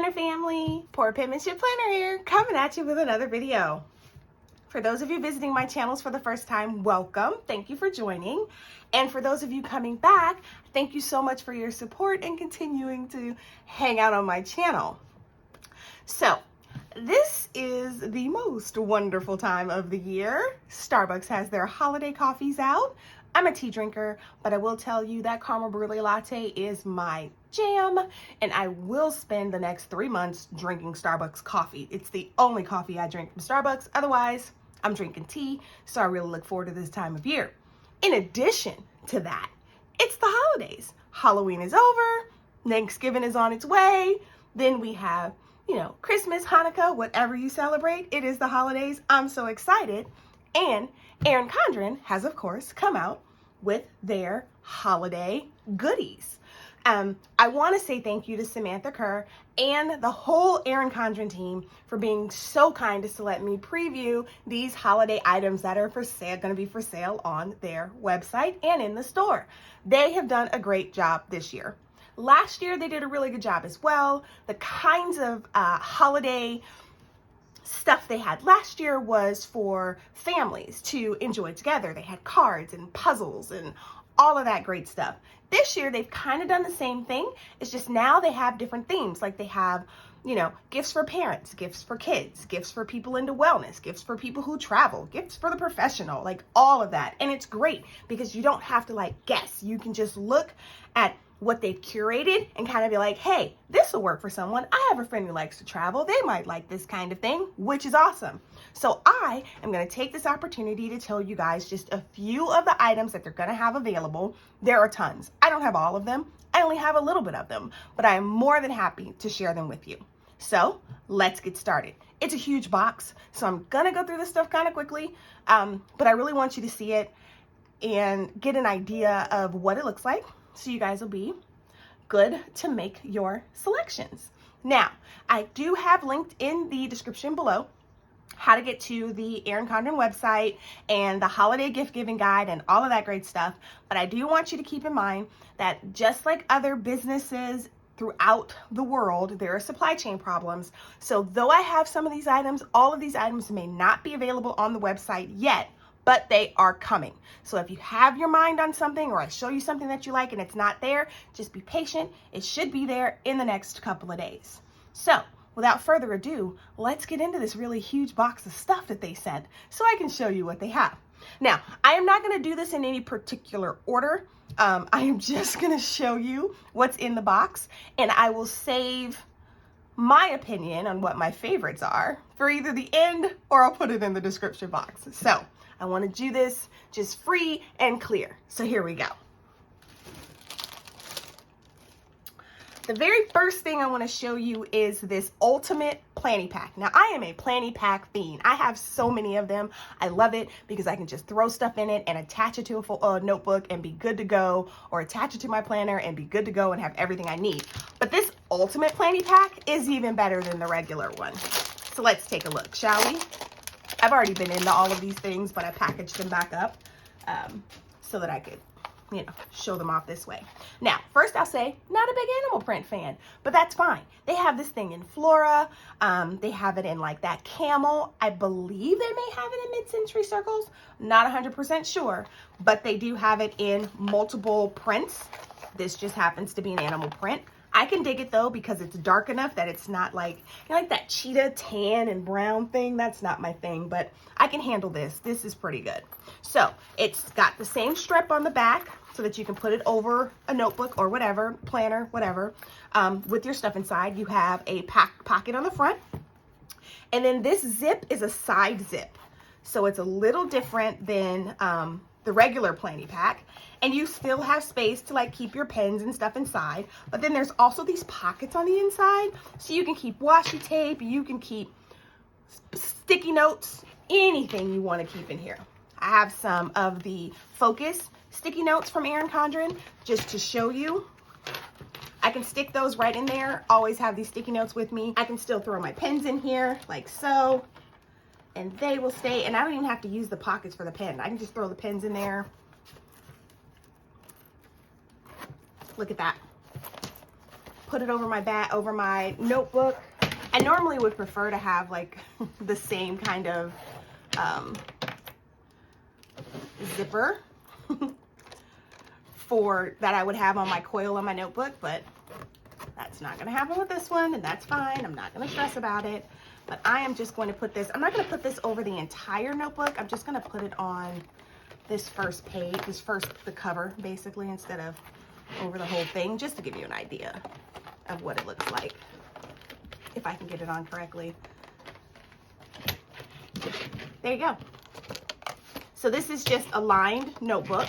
Planner family, Poor Penmanship Planner here, coming at you with another video. For those of you visiting my channels for the first time, welcome. Thank you for joining. And for those of you coming back, thank you so much for your support and continuing to hang out on my channel. So, this is the most wonderful time of the year. Starbucks has their holiday coffees out. I'm a tea drinker, but I will tell you that caramel brulee latte is my jam, and I will spend the next 3 months drinking Starbucks coffee. It's the only coffee I drink from Starbucks. Otherwise, I'm drinking tea, so I really look forward to this time of year. In addition to that, it's the holidays. Halloween is over, Thanksgiving is on its way, then we have, Christmas, Hanukkah, whatever you celebrate, it is the holidays. I'm so excited. And Erin Condren has, of course, come out with their holiday goodies. I want to say thank you to Samantha Kerr and the whole Erin Condren team for being so kind as to let me preview these holiday items that are for sale, going to be for sale on their website and in the store. They have done a great job this year. Last year, they did a really good job as well. The kinds of holiday stuff they had last year was for families to enjoy together. They had cards and puzzles and all of that great stuff. This year, they've kind of done the same thing. It's just now they have different themes. Like they have, gifts for parents, gifts for kids, gifts for people into wellness, gifts for people who travel, gifts for the professional, like all of that. And it's great because you don't have to guess. You can just look at what they've curated and kind of be like, hey, this will work for someone. I have a friend who likes to travel. They might like this kind of thing, which is awesome. So I am going to take this opportunity to tell you guys just a few of the items that they're going to have available. There are tons. I don't have all of them. I only have a little bit of them, but I am more than happy to share them with you. So let's get started. It's a huge box, so I'm going to go through this stuff kind of quickly, but I really want you to see it and get an idea of what it looks like, so you guys will be good to make your selections. Now, I do have linked in the description below how to get to the Erin Condren website and the holiday gift giving guide and all of that great stuff. But I do want you to keep in mind that just like other businesses throughout the world, there are supply chain problems. So though I have some of these items, all of these items may not be available on the website yet, but they are coming. So if you have your mind on something or I show you something that you like and it's not there, just be patient. It should be there in the next couple of days. So without further ado, let's get into this really huge box of stuff that they sent so I can show you what they have. Now, I am not going to do this in any particular order. I am just going to show you what's in the box, and I will save my opinion on what my favorites are for either the end or I'll put it in the description box. So I want to do this just free and clear. So here we go. The very first thing I want to show you is this ultimate planny pack. Now, I am a planny pack fiend. I have so many of them. I love it because I can just throw stuff in it and attach it to a full notebook and be good to go, or attach it to my planner and be good to go and have everything I need. But this ultimate planny pack is even better than the regular one. So let's take a look, shall we? I've already been into all of these things, but I packaged them back up so that I could, show them off this way. Now, first I'll say, not a big animal print fan, but that's fine. They have this thing in Flora. They have it in that Camel. I believe they may have it in mid-century circles. Not 100% sure, but they do have it in multiple prints. This just happens to be an animal print. I can dig it though because it's dark enough that it's not like that cheetah tan and brown thing. That's not my thing, but I can handle this. This is pretty good. So it's got the same strip on the back so that you can put it over a notebook or whatever, planner, whatever, with your stuff inside. You have a pocket on the front, and then this zip is a side zip. So it's a little different than the regular planny pack, and you still have space to keep your pens and stuff inside, but then there's also these pockets on the inside, so you can keep washi tape, you can keep sticky notes, anything you want to keep in here. I have some of the Focus sticky notes from Erin Condren just to show you. I can stick those right in there, always have these sticky notes with me. I can still throw my pens in here like so, and they will stay, and I don't even have to use the pockets for the pen. I can just throw the pens in there. Look at that. put it over my notebook. I normally would prefer to have like the same kind of zipper that I would have on my coil on my notebook, but that's not going to happen with this one, and that's fine. I'm not going to stress about it, but I am just going to put this, I'm not going to put this over the entire notebook. I'm just going to put it on this first page, the cover basically, instead of over the whole thing, just to give you an idea of what it looks like, if I can get it on correctly. There you go. So this is just a lined notebook,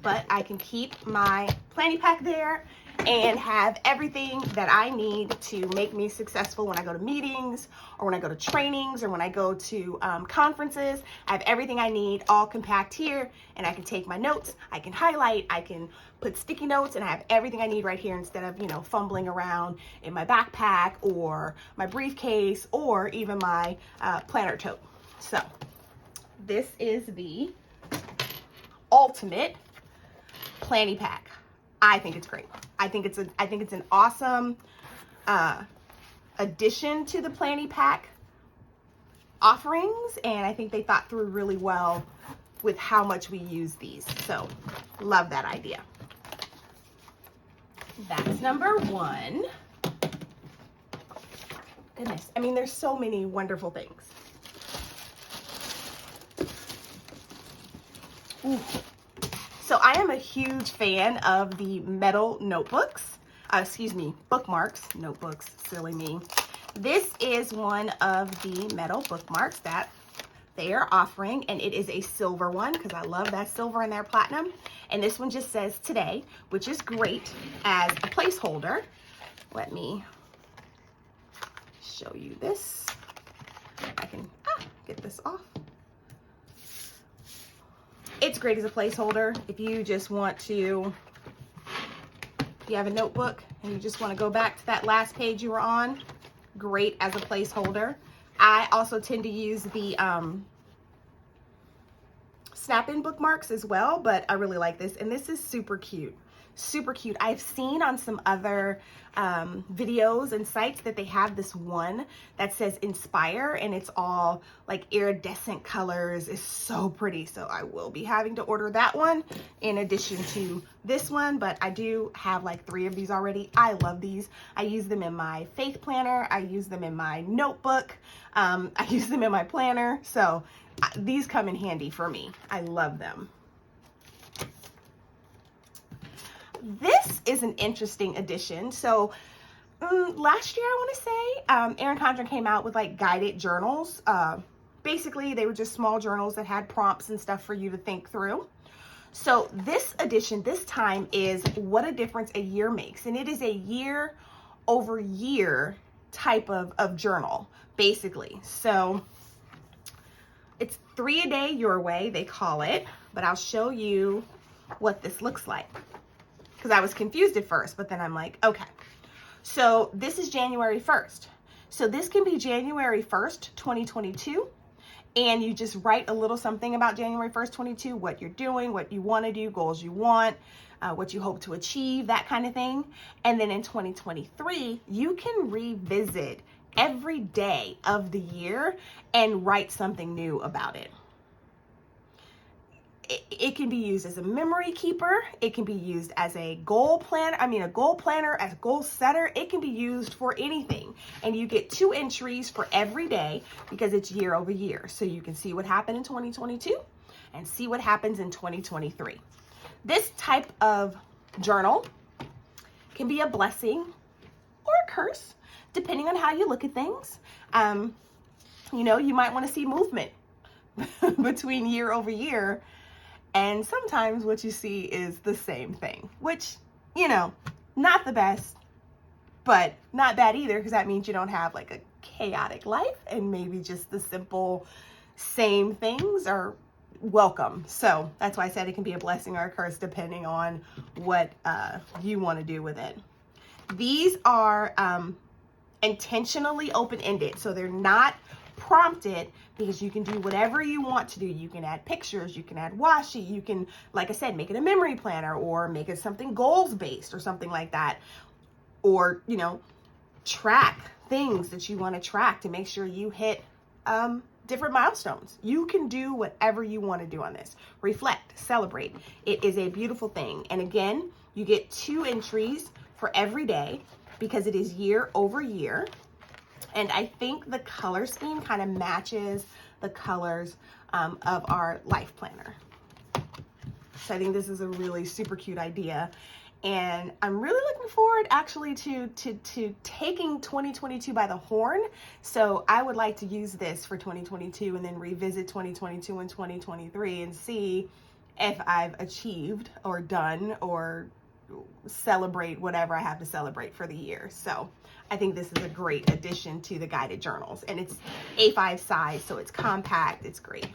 but I can keep my planning pack there and have everything that I need to make me successful when I go to meetings, or when I go to trainings, or when I go to conferences. I have everything I need all compact here, and I can take my notes, I can highlight, I can put sticky notes, and I have everything I need right here, instead of, you know, fumbling around in my backpack or my briefcase or even my planner tote. So this is the ultimate planning pack. I think it's great. I think it's an awesome addition to the planning pack offerings, and I think they thought through really well with how much we use these. So love that idea. That's number one. Goodness, I mean, there's so many wonderful things. Ooh. So I am a huge fan of the metal notebooks, bookmarks, notebooks, silly me. This is one of the metal bookmarks that they are offering, and it is a silver one, because I love that silver and their platinum. And this one just says today, which is great as a placeholder. Let me show you this. I can get this off. It's great as a placeholder if you just want to, if you have a notebook and you just want to go back to that last page you were on, great as a placeholder. I also tend to use the snap-in bookmarks as well, but I really like this, and this is super cute. Super cute. I've seen on some other videos and sites that they have this one that says Inspire, and it's all like iridescent colors. It's so pretty. So I will be having to order that one in addition to this one, but I do have like 3 of these already. I love these. I use them in my faith planner. I use them in my notebook. I use them in my planner. So these come in handy for me. I love them. This is an interesting addition. So last year, I want to say, Erin Condren came out with like guided journals. Basically, they were just small journals that had prompts and stuff for you to think through. So this edition, this time, is What a Difference a Year Makes. And it is a year over year type of journal, basically. So it's 3 a day your way, they call it. But I'll show you what this looks like, because I was confused at first, but then I'm like, okay. So this is January 1st. So this can be January 1st, 2022. And you just write a little something about January 1st, 2022, what you're doing, what you want to do, goals you want, what you hope to achieve, that kind of thing. And then in 2023, you can revisit every day of the year and write something new about it. It can be used as a memory keeper. It can be used as a goal planner, a goal planner, as a goal setter. It can be used for anything. And you get 2 entries for every day because it's year over year. So you can see what happened in 2022 and see what happens in 2023. This type of journal can be a blessing or a curse, depending on how you look at things. You might want to see movement between year over year. And sometimes what you see is the same thing, which, not the best, but not bad either, because that means you don't have like a chaotic life, and maybe just the simple same things are welcome. So that's why I said it can be a blessing or a curse depending on what you want to do with it. These are intentionally open-ended, so they're not prompt it, because you can do whatever you want to do. You can add pictures, you can add washi, you can, like I said, make it a memory planner, or make it something goals based or something like that. Or, you know, track things that you want to track to make sure you hit different milestones. You can do whatever you want to do on this. Reflect, celebrate. It is a beautiful thing. And again, you get 2 entries for every day because it is year over year. And I think the color scheme kind of matches the colors of our life planner. So I think this is a really super cute idea. And I'm really looking forward actually to taking 2022 by the horn. So I would like to use this for 2022 and then revisit 2022 and 2023 and see if I've achieved or done or celebrate whatever I have to celebrate for the year. So I think this is a great addition to the guided journals, and it's A5 size, so it's compact. It's great.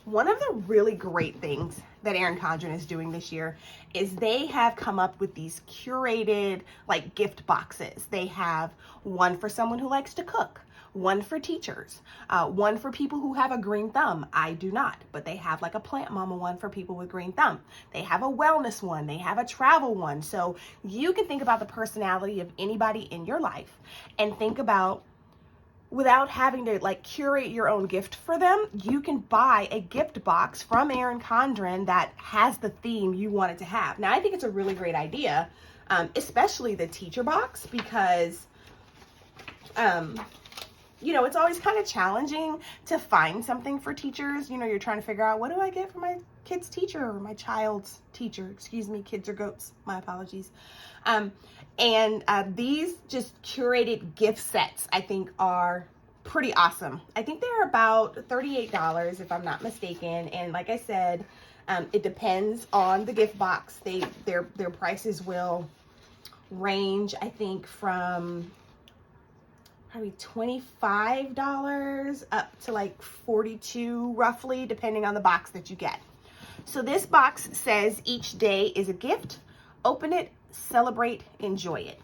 One of the really great things that Erin Condren is doing this year is they have come up with these curated like gift boxes. They have one for someone who likes to cook, one for teachers, one for people who have a green thumb. I do not, but they have like a plant mama one for people with green thumb. They have a wellness one. They have a travel one. So you can think about the personality of anybody in your life and think about, without having to like curate your own gift for them, you can buy a gift box from Erin Condren that has the theme you want it to have. Now, I think it's a really great idea, especially the teacher box, because, you know, it's always kind of challenging to find something for teachers. You know, you're trying to figure out, what do I get for my kid's teacher or my child's teacher? Excuse me, kids are goats. My apologies. These just curated gift sets, I think, are pretty awesome. I think they're about $38 if I'm not mistaken. And like I said, it depends on the gift box. Their prices will range, I think, from probably $25 up to like $42 roughly, depending on the box that you get. So this box says each day is a gift. Open it, celebrate, enjoy it.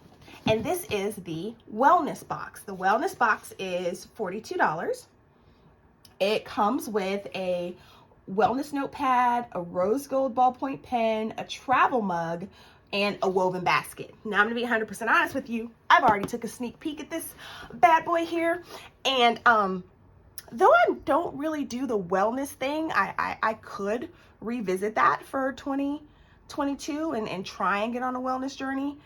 And this is the wellness box. The wellness box is $42. It comes with a wellness notepad, a rose gold ballpoint pen, a travel mug, and a woven basket. Now I'm gonna be 100% honest with you. I've already took a sneak peek at this bad boy here. And though I don't really do the wellness thing, I could revisit that for 2022 and try and get on a wellness journey.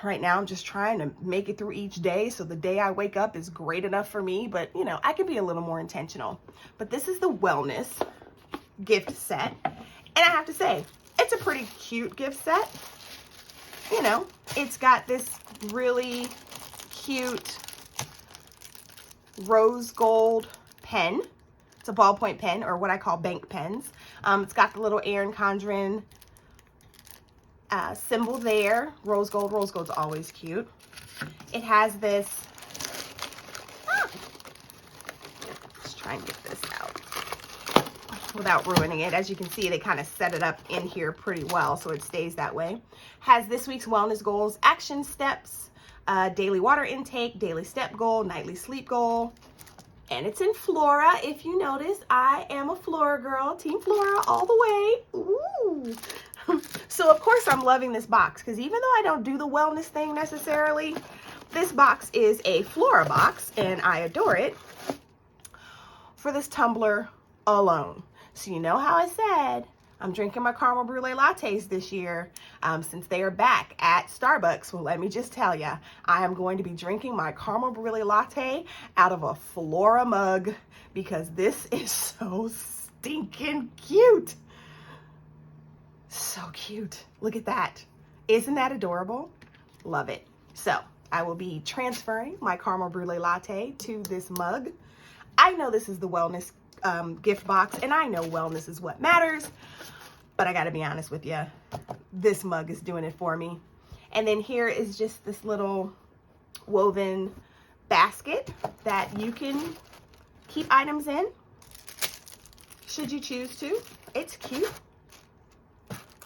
Right now, I'm just trying to make it through each day, so the day I wake up is great enough for me, but you know, I could be a little more intentional. But this is the wellness gift set, and I have to say, it's a pretty cute gift set. You know, it's got this really cute rose gold pen. It's a ballpoint pen, or what I call bank pens. It's got the little Erin Condren symbol there. Rose gold. Rose gold's always cute. It has this. Let's try and get this out without ruining it. As you can see, they kind of set it up in here pretty well, so it stays that way. Has this week's wellness goals, action steps, daily water intake, daily step goal, nightly sleep goal. And it's in Flora. If you notice, I am a Flora girl. Team Flora all the way. Ooh. So of course I'm loving this box, because even though I don't do the wellness thing necessarily, this box is a Flora box and I adore it for this tumbler alone. So you know how I said I'm drinking my caramel brulee lattes this year since they are back at Starbucks. Well, let me just tell you, I am going to be drinking my caramel brulee latte out of a Flora mug because this is so stinking cute. So cute. Look at that. Isn't that adorable? Love it. So I will be transferring my caramel brulee latte to this mug. I know this is the wellness gift box, and I know wellness is what matters, but I gotta be honest with you, this mug is doing it for me. And then here is just this little woven basket that you can keep items in should you choose to. It's cute.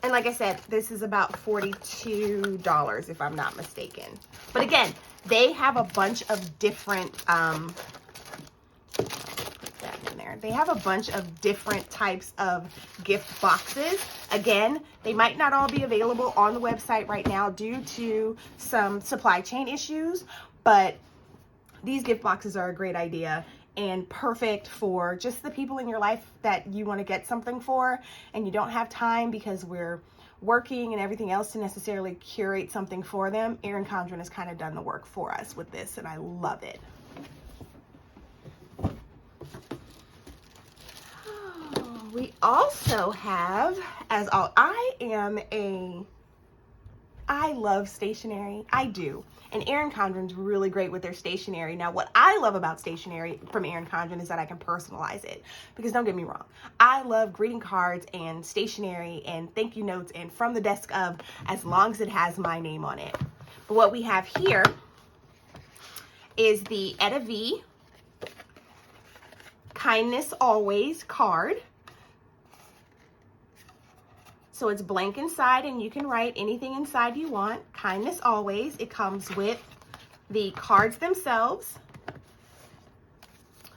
And like I said, this is about $42 if I'm not mistaken. But But again, they have a bunch of different, they have a bunch of different types of gift boxes. Again, they might not all be available on the website right now due to some supply chain issues, but these gift boxes are a great idea and perfect for just the people in your life that you want to get something for and you don't have time because we're working and everything else to necessarily curate something for them. Erin Condren has kind of done the work for us with this, and I love it. We also have, I love stationery. I do. And Erin Condren's really great with their stationery. Now, what I love about stationery from Erin Condren is that I can personalize it. Because don't get me wrong, I love greeting cards and stationery and thank you notes and from the desk of, as long as it has my name on it. But what we have here is the Etta V Kindness Always card. So it's blank inside and you can write anything inside you want. Kindness always. It comes with the cards themselves,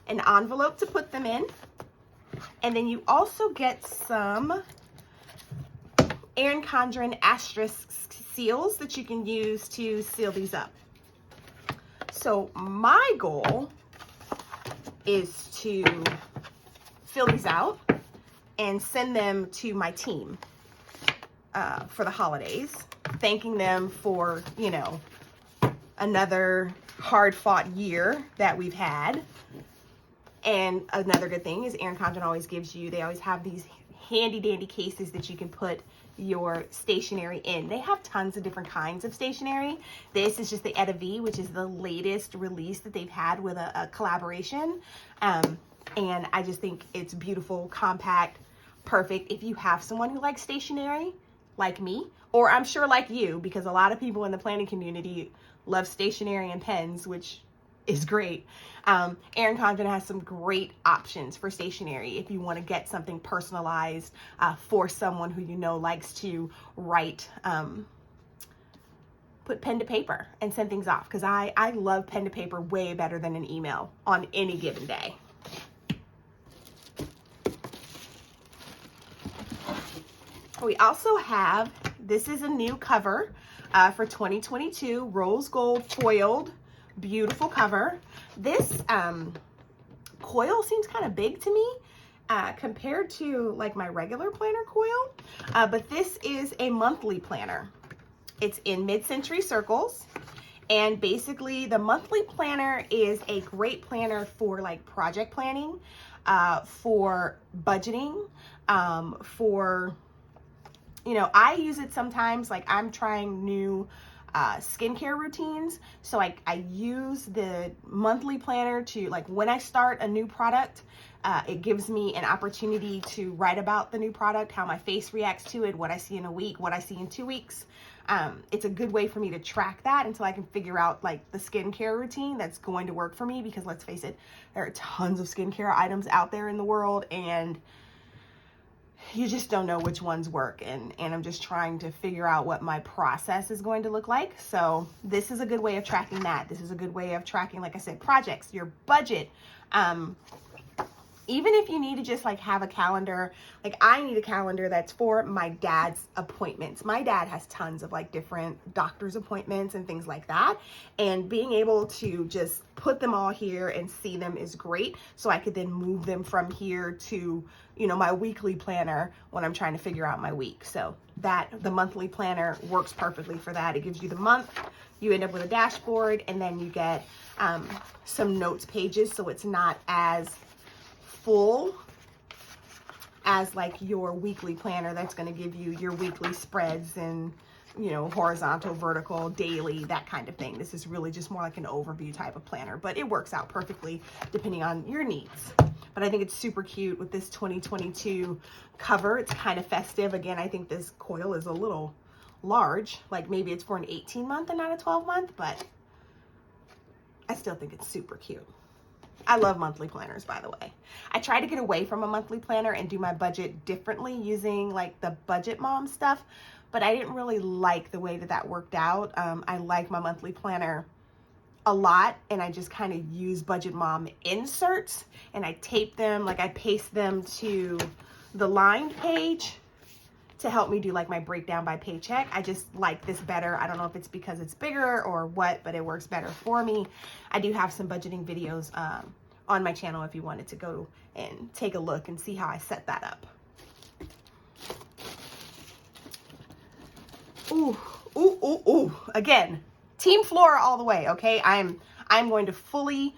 an envelope to put them in, and then you also get some Erin Condren asterisk seals that you can use to seal these up. So my goal is to fill these out and send them to my team for the holidays, thanking them for, you know, another hard-fought year that we've had. And another good thing is Erin Condren always gives you, they always have these handy-dandy cases that you can put your stationery in. They have tons of different kinds of stationery. This is just the Etta V, which is the latest release that they've had with a collaboration. And I just think it's beautiful, compact, perfect. If you have someone who likes stationery, like me, or I'm sure like you, because a lot of people in the planning community love stationery and pens, which is great. Erin Condren has some great options for stationery if you want to get something personalized for someone who you know likes to write, put pen to paper and send things off, because I love pen to paper way better than an email on any given day. We also have, this is a new cover for 2022, rose gold foiled, beautiful cover. This coil seems kind of big to me compared to like my regular planner coil, but this is a monthly planner. It's in mid-century circles, and basically the monthly planner is a great planner for like project planning, for budgeting, for, you know, I use it sometimes, like I'm trying new skincare routines. So I use the monthly planner to, like, when I start a new product, it gives me an opportunity to write about the new product, how my face reacts to it, what I see in a week, what I see in 2 weeks. It's a good way for me to track that until I can figure out like the skincare routine that's going to work for me, because let's face it, there are tons of skincare items out there in the world and you just don't know which ones work, and I'm just trying to figure out what my process is going to look like. So this is a good way of tracking that. This is a good way of tracking, like I said, projects, your budget. Even if you need to just like have a calendar, like I need a calendar that's for my dad's appointments. My dad has tons of like different doctor's appointments and things like that. And being able to just put them all here and see them is great. So I could then move them from here to, you know, my weekly planner when I'm trying to figure out my week. So that the monthly planner works perfectly for that. It gives you the month, you end up with a dashboard, and then you get some notes pages. So it's not as full as like your weekly planner that's going to give you your weekly spreads and, you know, horizontal, vertical, daily, that kind of thing. This is really just more like an overview type of planner, but it works out perfectly depending on your needs. But I think it's super cute with this 2022 cover. It's kind of festive. Again, I think this coil is a little large, like maybe it's for an 18-month and not a 12-month, but I still think it's super cute. I love monthly planners, by the way. I try to get away from a monthly planner and do my budget differently using like the Budget Mom stuff, but I didn't really like the way that that worked out. I like my monthly planner a lot, and I just kind of use Budget Mom inserts, and I tape them, like I paste them to the lined page to help me do like my breakdown by paycheck. I just like this better. I don't know if it's because it's bigger or what, but it works better for me. I do have some budgeting videos on my channel if you wanted to go and take a look and see how I set that up. Ooh, ooh, ooh, ooh. Again, Team Flora all the way, okay? I'm going to fully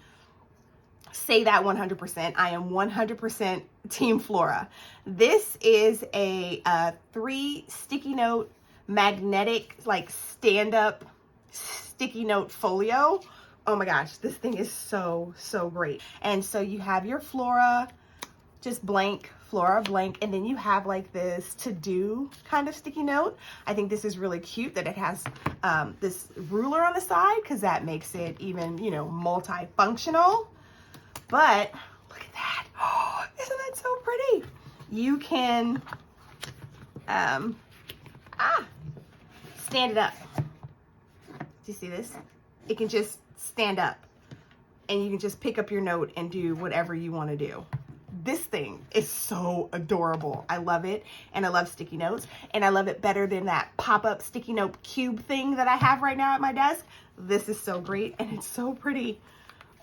say that 100%. I am 100% Team Flora. This is a 3 sticky note magnetic, like stand-up sticky note folio. Oh my gosh, this thing is so great. And so you have your Flora, just blank, Flora blank, and then you have like this to-do kind of sticky note. I think this is really cute that it has this ruler on the side, because that makes it even, you know, multifunctional. But look at that. Oh, isn't that so pretty? You can stand it up. Do you see this? It can just stand up, and you can just pick up your note and do whatever you want to do. This thing is so adorable. I love it, and I love sticky notes, and I love it better than that pop-up sticky note cube thing that I have right now at my desk. This is so great, and it's so pretty.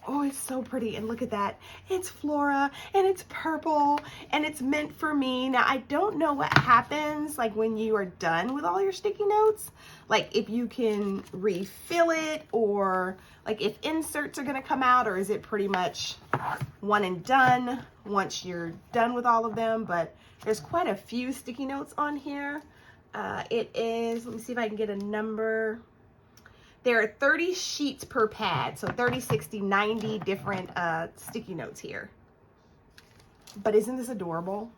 Oh, it's so pretty. And look at that. It's Flora, and it's purple, and it's meant for me. Now, I don't know what happens like when you are done with all your sticky notes. Like if you can refill it, or like if inserts are going to come out, or is it pretty much one and done once you're done with all of them? But there's quite a few sticky notes on here. It is, let me see if I can get a number. There are 30 sheets per pad, so 30, 60, 90 different sticky notes here. But isn't this adorable?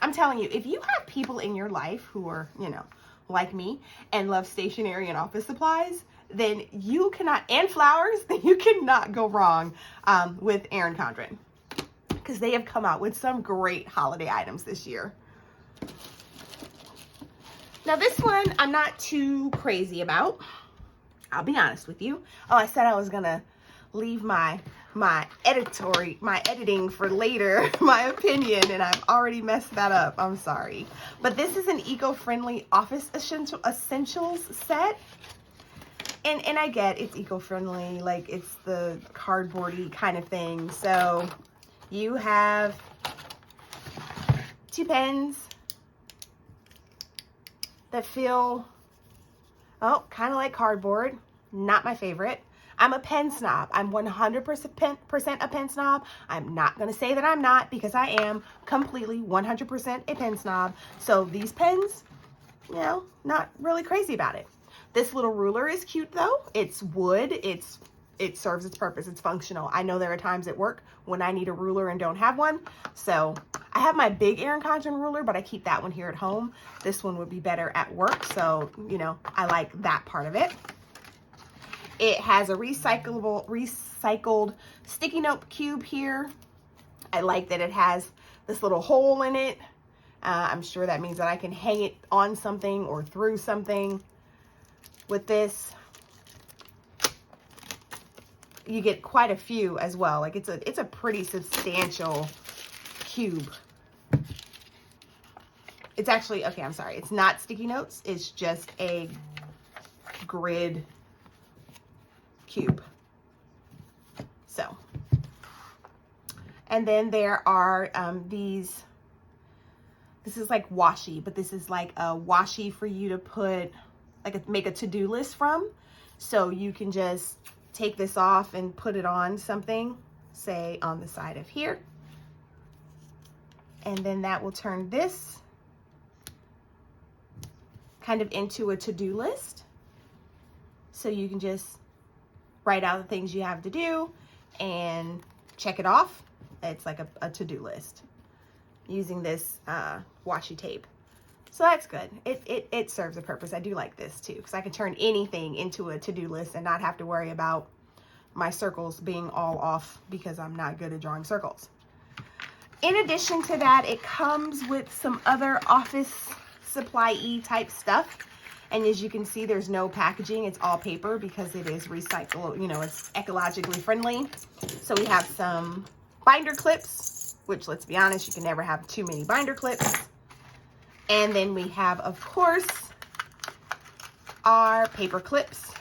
I'm telling you, if you have people in your life who are, you know, like me and love stationery and office supplies, then you cannot, and flowers, then you cannot go wrong with Erin Condren, because they have come out with some great holiday items this year. Now this one, I'm not too crazy about. I'll be honest with you. Oh, I said I was gonna leave my editing for later, my opinion, and I've already messed that up. I'm sorry. But this is an eco-friendly office essentials set. And I get it's eco-friendly, like it's the cardboardy kind of thing. So you have 2 pens that feel, oh, kind of like cardboard. Not my favorite. I'm a pen snob. I'm 100% a pen snob. I'm not going to say that I'm not, because I am completely 100% a pen snob. So these pens, you know, not really crazy about it. This little ruler is cute though. It's wood. It serves its purpose. It's functional. I know there are times at work when I need a ruler and don't have one. So I have my big Erin Condren ruler, but I keep that one here at home. This one would be better at work. So, you know, I like that part of it. It has a recycled sticky note cube here. I like that it has this little hole in it. I'm sure that means that I can hang it on something or through something with this. You get quite a few as well. Like it's a pretty substantial cube. It's actually, okay, I'm sorry. It's not sticky notes. It's just a grid cube. So, and then there are these, this is like washi, but this is like a washi for you to put, like make a to-do list from. So you can just take this off and put it on something, say on the side of here. And then that will turn this kind of into a to-do list. So you can just write out the things you have to do and check it off. It's like a to-do list using this washi tape. So that's good. It serves a purpose. I do like this too, because I can turn anything into a to-do list and not have to worry about my circles being all off because I'm not good at drawing circles. In addition to that, it comes with some other office supply-y type stuff. And as you can see, there's no packaging. It's all paper because it is recyclable, you know, it's ecologically friendly. So we have some binder clips, which, let's be honest, you can never have too many binder clips. And then we have, of course, our paper clips,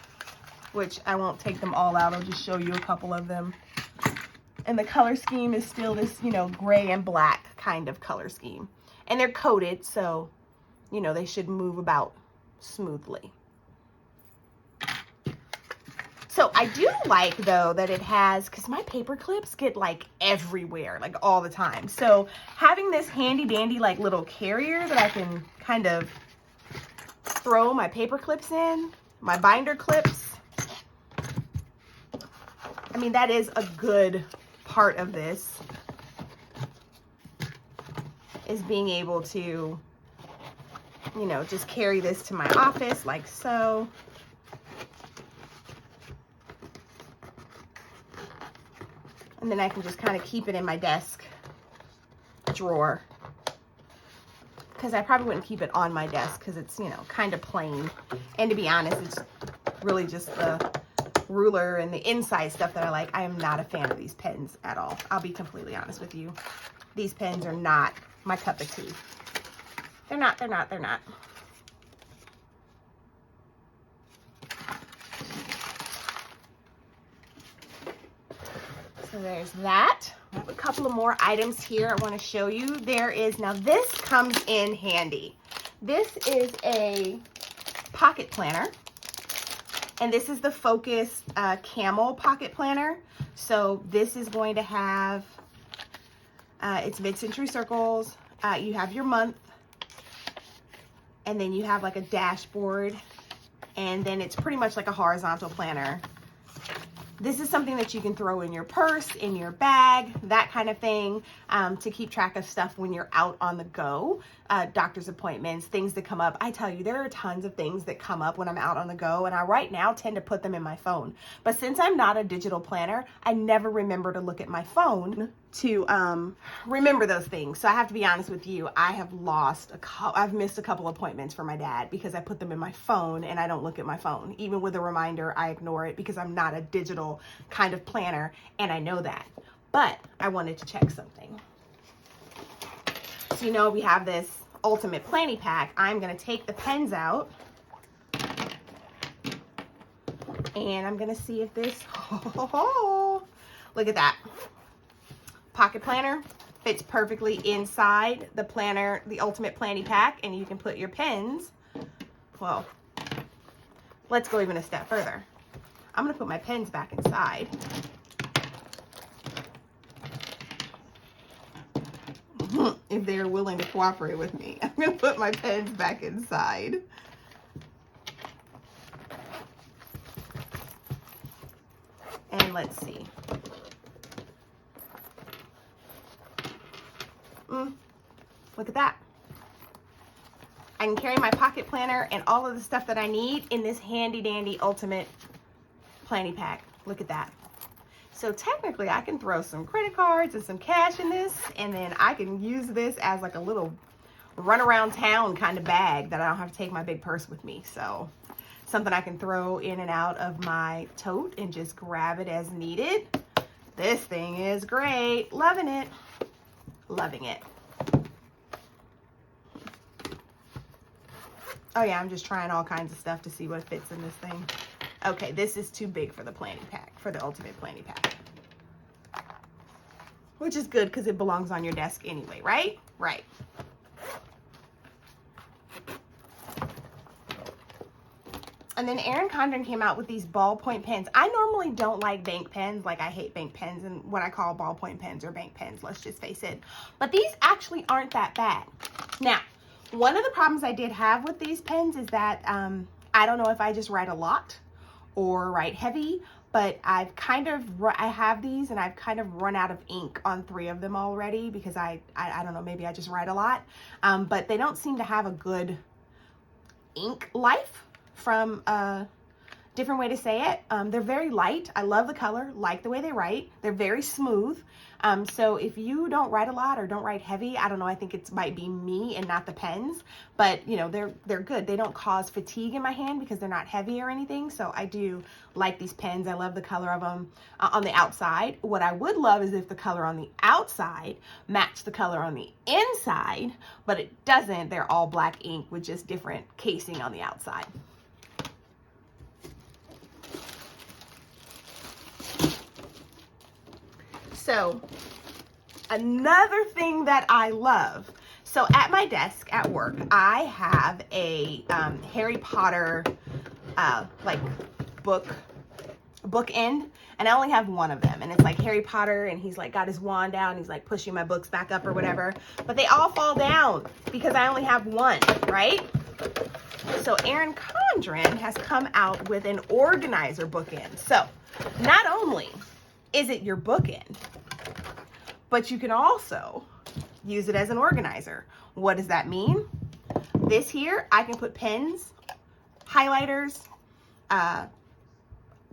which I won't take them all out. I'll just show you a couple of them. And the color scheme is still this, you know, gray and black kind of color scheme. And they're coated, so, you know, they should move about smoothly. So I do like, though, that it has, because my paper clips get like everywhere, like all the time. So having this handy dandy like little carrier that I can kind of throw my paper clips in, my binder clips. I mean, that is a good part of this, is being able to, you know, just carry this to my office like so. And then I can just kind of keep it in my desk drawer, because I probably wouldn't keep it on my desk because it's, you know, kind of plain. And to be honest, it's really just the ruler and the inside stuff that I like. I am not a fan of these pens at all. I'll be completely honest with you. These pens are not my cup of tea. They're not. So there's that. I have a couple of more items here I want to show you. There is, now this comes in handy. This is a pocket planner. And this is the Focus Camel pocket planner. So this is going to have, it's mid-century circles. You have your month. And then you have like a dashboard. And then it's pretty much like a horizontal planner. This is something that you can throw in your purse, in your bag, that kind of thing, to keep track of stuff when you're out on the go. Doctor's appointments, things that come up. I tell you, there are tons of things that come up when I'm out on the go, and I right now tend to put them in my phone. But since I'm not a digital planner, I never remember to look at my phone to remember those things. So I have to be honest with you, I've missed a couple appointments for my dad because I put them in my phone and I don't look at my phone. Even with a reminder, I ignore it because I'm not a digital kind of planner, and I know that. But I wanted to check something. So you know, we have this Ultimate Planning Pack. I'm gonna take the pens out and I'm gonna see if this, look at that. Pocket planner fits perfectly inside the planner, the Ultimate Planning Pack, and you can put your pens. Well, let's go even a step further. I'm gonna put my pens back inside. If they're willing to cooperate with me, I'm gonna put my pens back inside. And let's see. Look at that. I can carry my pocket planner and all of the stuff that I need in this handy dandy Ultimate Planning Pack. Look at that. So technically I can throw some credit cards and some cash in this, and then I can use this as like a little run around town kind of bag that I don't have to take my big purse with me. So something I can throw in and out of my tote and just grab it as needed. This thing is great. Loving it. Loving it. Oh yeah, I'm just trying all kinds of stuff to see what fits in this thing. Okay, this is too big for the planning pack, for the Ultimate Planning Pack. Which is good because it belongs on your desk anyway, right? Right. And then Erin Condren came out with these ballpoint pens. I normally don't like bank pens. Like, I hate bank pens and what I call ballpoint pens or bank pens, let's just face it. But these actually aren't that bad. Now, one of the problems I did have with these pens is that I don't know if I just write a lot or write heavy, but I have these and I've kind of run out of ink on 3 of them already because I don't know, maybe I just write a lot. But they don't seem to have a good ink life from different way to say it. They're very light. I love the color, like the way they write. They're very smooth. So if you don't write a lot or don't write heavy, I don't know, I think it might be me and not the pens, but you know, they're good. They don't cause fatigue in my hand because they're not heavy or anything. So I do like these pens. I love the color of them on the outside. What I would love is if the color on the outside matched the color on the inside, but it doesn't. They're all black ink with just different casing on the outside. So another thing that I love, so at my desk at work, I have a Harry Potter like bookend, and I only have one of them, and it's like Harry Potter, and he's like got his wand out, and he's like pushing my books back up or whatever, but they all fall down because I only have one, right? So Erin Condren has come out with an organizer bookend. So not only is it your bookend, but you can also use it as an organizer. What does that mean? This here, I can put pens, highlighters,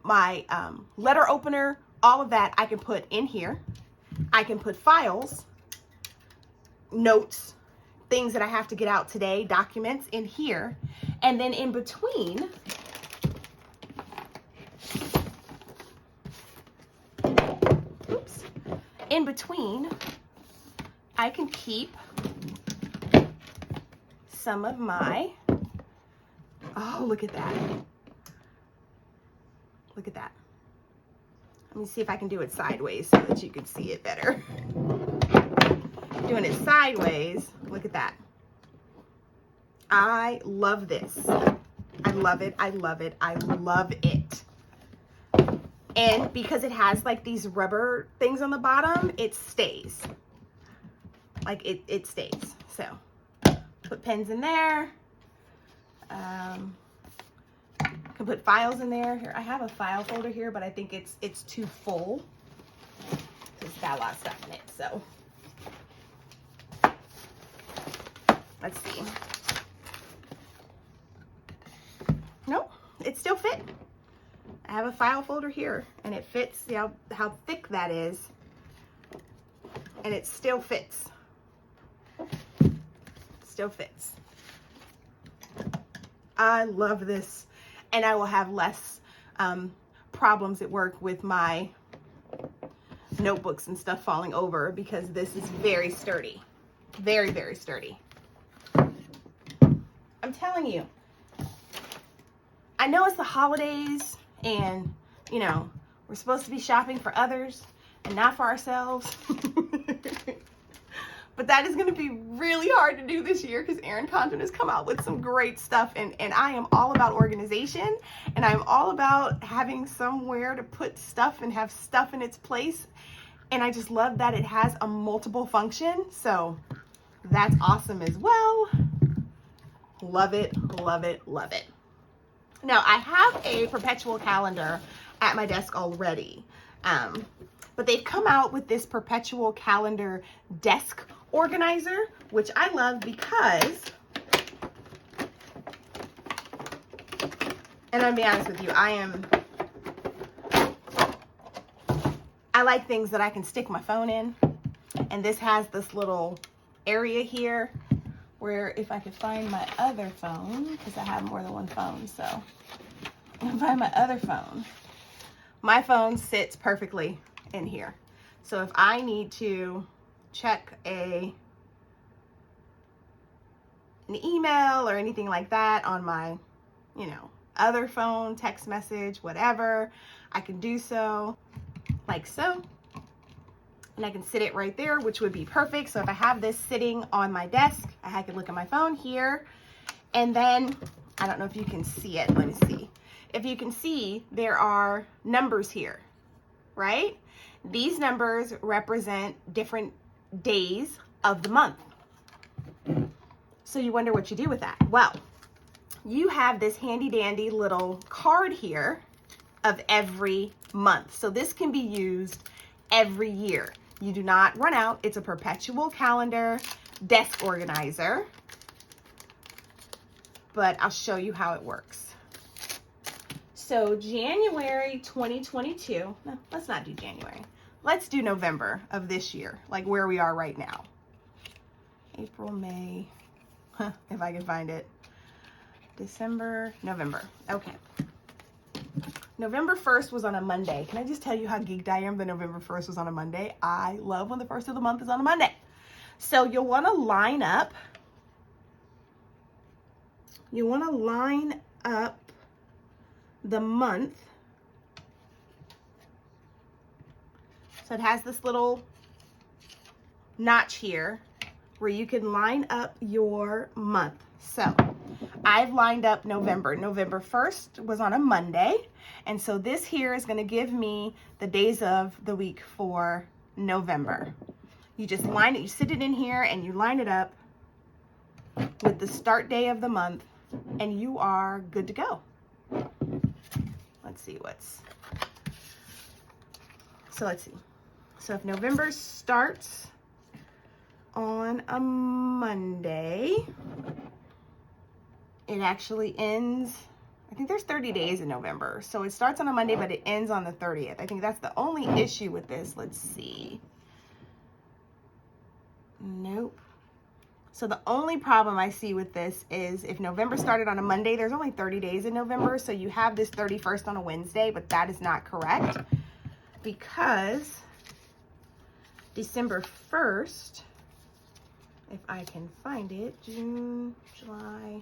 my letter opener, all of that I can put in here. I can put files, notes, things that I have to get out today, documents in here. And then in between, I can keep some of my, oh, look at that. Look at that. Let me see if I can do it sideways so that you can see it better. Doing it sideways, look at that. I love this. I love it, I love it, I love it. And because it has like these rubber things on the bottom, it stays. Like it stays. So put pens in there. Can put files in there. Here, I have a file folder here, but I think it's too full. It's got a lot of stuff in it. So let's see. Nope, it still fit. I have a file folder here, and it fits. See how thick that is, and it still fits. Still fits. I love this, and I will have less problems at work with my notebooks and stuff falling over because this is very sturdy. Very, very sturdy. I'm telling you. I know it's the holidays, and you know, we're supposed to be shopping for others and not for ourselves. But that is going to be really hard to do this year because Erin Condren has come out with some great stuff, and I am all about organization, and I'm all about having somewhere to put stuff and have stuff in its place, and I just love that it has a multiple function, so that's awesome as well. Love it, love it, love it. Now, I have a Perpetual calendar at my desk already, but they've come out with this Perpetual calendar desk organizer, which I love because, and I'll be honest with you, I like things that I can stick my phone in, and this has this little area here where if I could find my other phone, because I have more than one phone, so if I find my other phone, my phone sits perfectly in here. So if I need to check an email or anything like that on my, you know, other phone, text message, whatever, I can do so like so. And I can sit it right there, which would be perfect. So if I have this sitting on my desk, I can look at my phone here. And then, I don't know if you can see it. Let me see. If you can see, there are numbers here, right? These numbers represent different days of the month. So you wonder what you do with that. Well, you have this handy dandy little card here of every month. So this can be used every year. You do not run out. It's a Perpetual calendar desk organizer, but I'll show you how it works. So January 2022, no, let's not do January. Let's do November of this year, like where we are right now. April, May, if I can find it. December, November. Okay. November 1st was on a Monday. Can I just tell you how geeked I am that November 1st was on a Monday? I love when the first of the month is on a Monday. So you'll want to line up. You want to line up the month. So it has this little notch here where you can line up your month. So I've lined up November. November 1st was on a Monday. And so this here is going to give me the days of the week for November. You just line it, you sit it in here and you line it up with the start day of the month and you are good to go. Let's see let's see. So if November starts on a Monday, it actually ends, I think there's 30 days in November. So it starts on a Monday, but it ends on the 30th. I think that's the only issue with this. Let's see. Nope. So the only problem I see with this is if November started on a Monday, there's only 30 days in November. So you have this 31st on a Wednesday, but that is not correct because December 1st, if I can find it, June, July,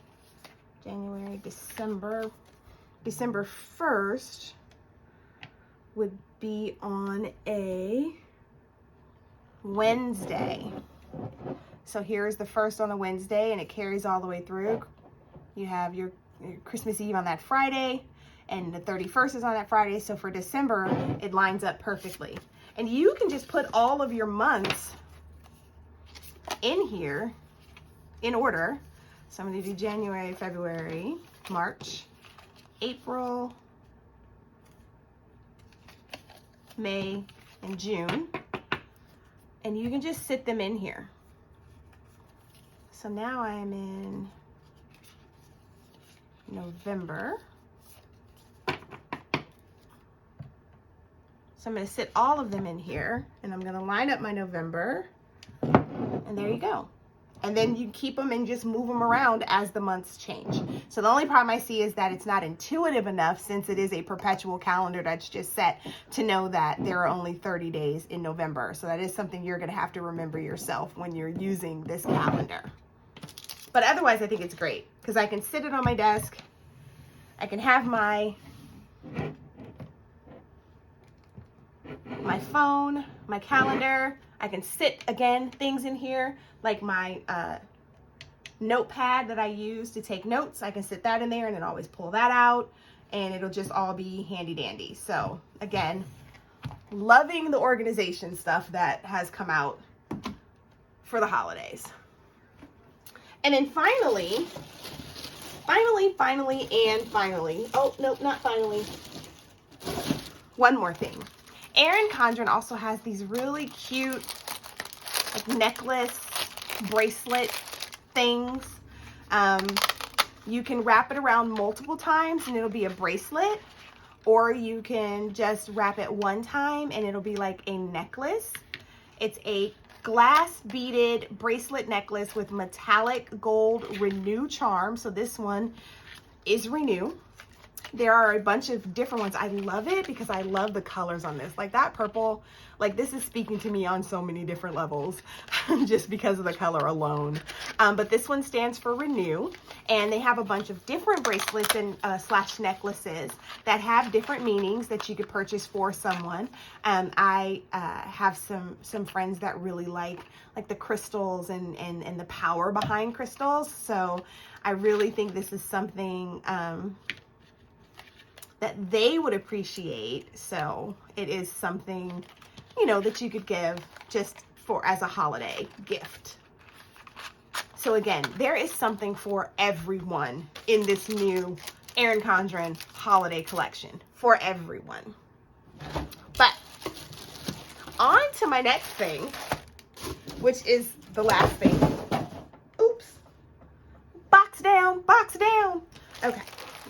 January, December 1st would be on a Wednesday. So here's the 1st on a Wednesday and it carries all the way through. You have your Christmas Eve on that Friday and the 31st is on that Friday. So for December, it lines up perfectly. And you can just put all of your months in here in order. So I'm going to do January, February, March, April, May, and June. And you can just sit them in here. So now I am in November. So I'm going to sit all of them in here and I'm going to line up my November and there you go. And then you keep them and just move them around as the months change. So the only problem I see is that it's not intuitive enough since it is a perpetual calendar that's just set to know that there are only 30 days in November. So that is something you're going to have to remember yourself when you're using this calendar. But otherwise, I think it's great because I can sit it on my desk. I can have my phone, my calendar. I can sit, again, things in here like my notepad that I use to take notes. I can sit that in there and then always pull that out and it'll just all be handy dandy. So again, loving the organization stuff that has come out for the holidays. And then finally, oh, nope, not finally. One more thing. Erin Condren also has these really cute like necklace, bracelet things. You can wrap it around multiple times and it'll be a bracelet, or you can just wrap it one time and it'll be like a necklace. It's a glass beaded bracelet necklace with metallic gold Renew charm. So this one is Renew. There are a bunch of different ones. I love it because I love the colors on this. Like that purple, like this is speaking to me on so many different levels just because of the color alone. But this one stands for Renew, and they have a bunch of different bracelets and slash necklaces that have different meanings that you could purchase for someone. I have some friends that really like the crystals and the power behind crystals. So I really think this is something that they would appreciate. So it is something, you know, that you could give just for as a holiday gift. So again, there is something for everyone in this new Erin Condren holiday collection, for everyone. But on to my next thing, which is the last thing. Oops. Box down, box down. Okay.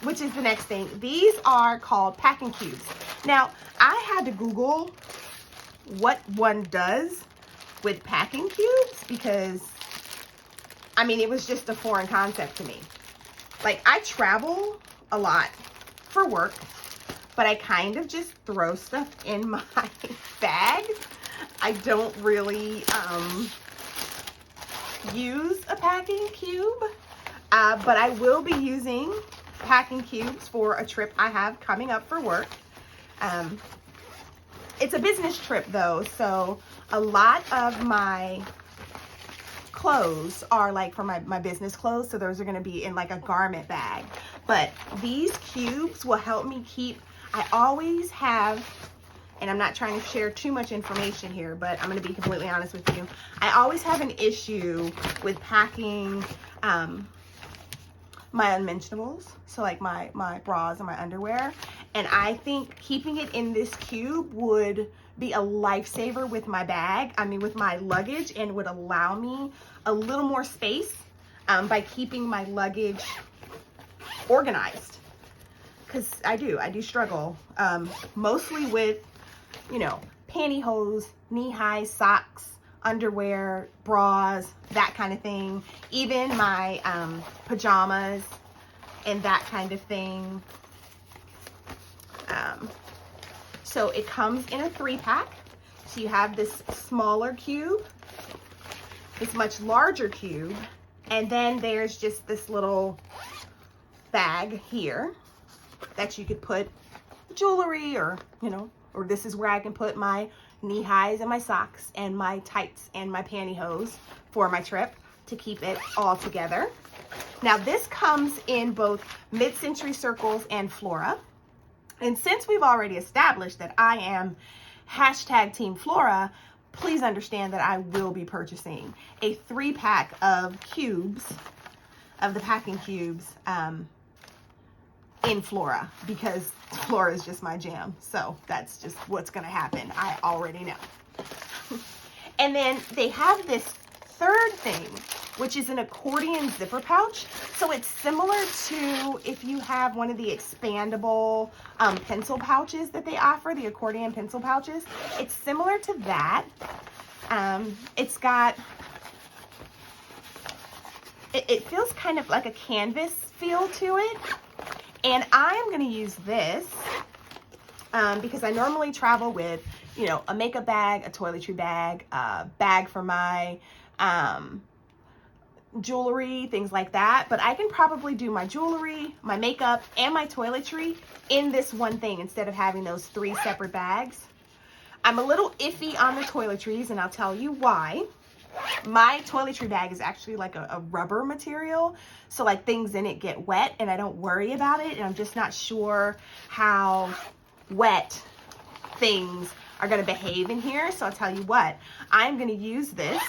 which is the next thing. These are called packing cubes. Now, I had to Google what one does with packing cubes because, I mean, it was just a foreign concept to me. Like, I travel a lot for work, but I kind of just throw stuff in my bag. I don't really use a packing cube, but I will be using packing cubes for a trip I have coming up for work. It's a business trip though, so a lot of my clothes are like for my business clothes, so those are going to be in like a garment bag. But these cubes will help me keep, I always have, and I'm not trying to share too much information here, but I'm going to be completely honest with you. I always have an issue with packing my unmentionables, so like my bras and my underwear, and I think keeping it in this cube would be a lifesaver with my bag, with my luggage, and would allow me a little more space by keeping my luggage organized, because I do struggle mostly with, you know, pantyhose, knee-high socks, underwear, bras, that kind of thing, even my pajamas and that kind of thing. So it comes in a 3-pack. So you have this smaller cube, this much larger cube, and then there's just this little bag here that you could put jewelry, or, you know, or this is where I can put my knee highs and my socks and my tights and my pantyhose for my trip to keep it all together. Now this comes in both mid-century circles and Flora. And since we've already established that I am hashtag Team Flora, please understand that I will be purchasing a 3-pack of cubes, of the packing cubes, in Flora, because Flora is just my jam. So that's just what's going to happen. I already know. And then they have this third thing, which is an accordion zipper pouch. So it's similar to if you have one of the expandable pencil pouches that they offer, the accordion pencil pouches. It's similar to that. It's got, it feels kind of like a canvas feel to it. And I'm going to use this because I normally travel with, you know, a makeup bag, a toiletry bag, a bag for my jewelry, things like that. But I can probably do my jewelry, my makeup, and my toiletry in this one thing instead of having those 3 separate bags. I'm a little iffy on the toiletries, and I'll tell you why. My toiletry bag is actually like a rubber material, so like things in it get wet and I don't worry about it, and I'm just not sure how wet things are going to behave in here. So I'll tell you what, I'm going to use this,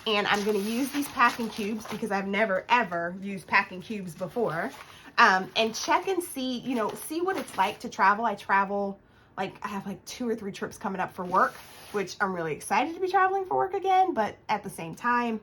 and I'm going to use these packing cubes because I've never ever used packing cubes before, and check and see, you know, see what it's like to travel. I travel, like I have like 2 or 3 trips coming up for work, which I'm really excited to be traveling for work again, but at the same time,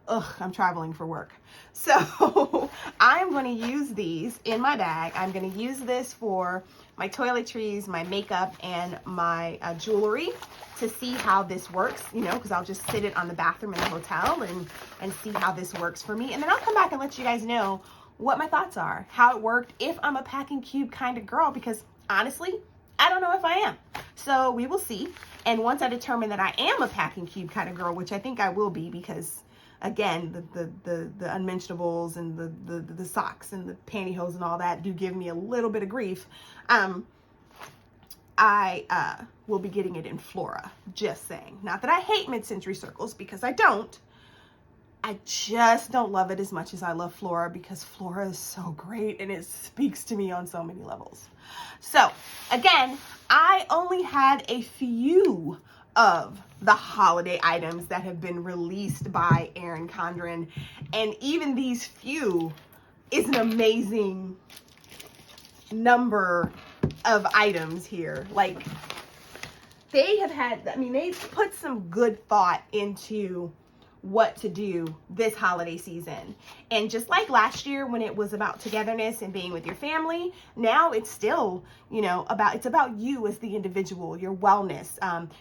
I'm traveling for work. So I'm going to use these in my bag. I'm going to use this for my toiletries, my makeup, and my jewelry to see how this works, you know, because I'll just sit it on the bathroom in the hotel and see how this works for me. And then I'll come back and let you guys know what my thoughts are, how it worked, if I'm a packing cube kind of girl, because honestly, I don't know if I am. So we will see. And once I determine that I am a packing cube kind of girl, which I think I will be, because again, the unmentionables and the socks and the pantyhose and all that do give me a little bit of grief. I will be getting it in Flora, just saying. Not that I hate mid-century circles, because I don't. I just don't love it as much as I love Flora, because Flora is so great and it speaks to me on so many levels. So again, I only had a few of the holiday items that have been released by Erin Condren, and even these few is an amazing number of items here. Like, they have had, I mean, they've put some good thought into what to do this holiday season. And just like last year when it was about togetherness and being with your family, now it's still, you know, it's about you as the individual, your wellness,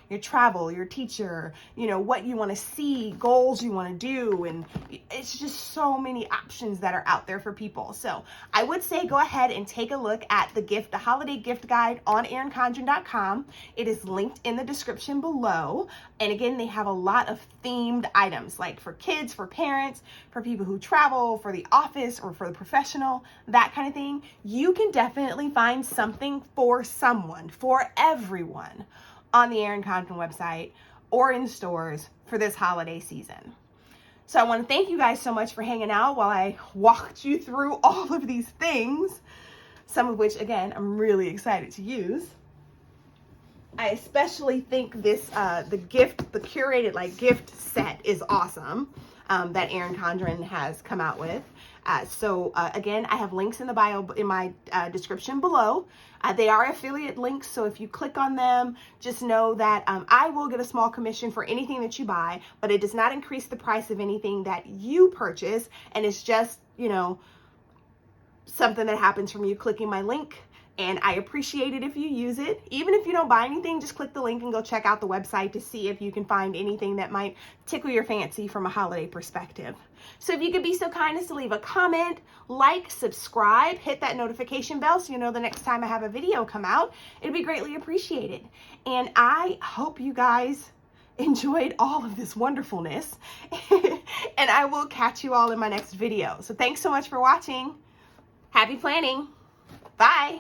your travel, your teacher, you know, what you want to see, goals you want to do. And it's just so many options that are out there for people. So I would say go ahead and take a look at the holiday gift guide on erincondren.com. It is linked in the description below. And again, they have a lot of themed items, like for kids, for parents, for people who travel, for the office, or for the professional, that kind of thing. You can definitely find something for someone, for everyone, on the Erin Condren website or in stores for this holiday season. So I want to thank you guys so much for hanging out while I walked you through all of these things, some of which, again, I'm really excited to use. I especially think this, the curated like gift set is awesome, that Erin Condren has come out with. Again, I have links in the bio, in my description below. They are affiliate links, so if you click on them, just know that I will get a small commission for anything that you buy, but it does not increase the price of anything that you purchase, and it's just, you know, something that happens from you clicking my link. And I appreciate it if you use it. Even if you don't buy anything, just click the link and go check out the website to see if you can find anything that might tickle your fancy from a holiday perspective. So if you could be so kind as to leave a comment, like, subscribe, hit that notification bell so you know the next time I have a video come out, it'd be greatly appreciated. And I hope you guys enjoyed all of this wonderfulness. And I will catch you all in my next video. So thanks so much for watching. Happy planning. Bye.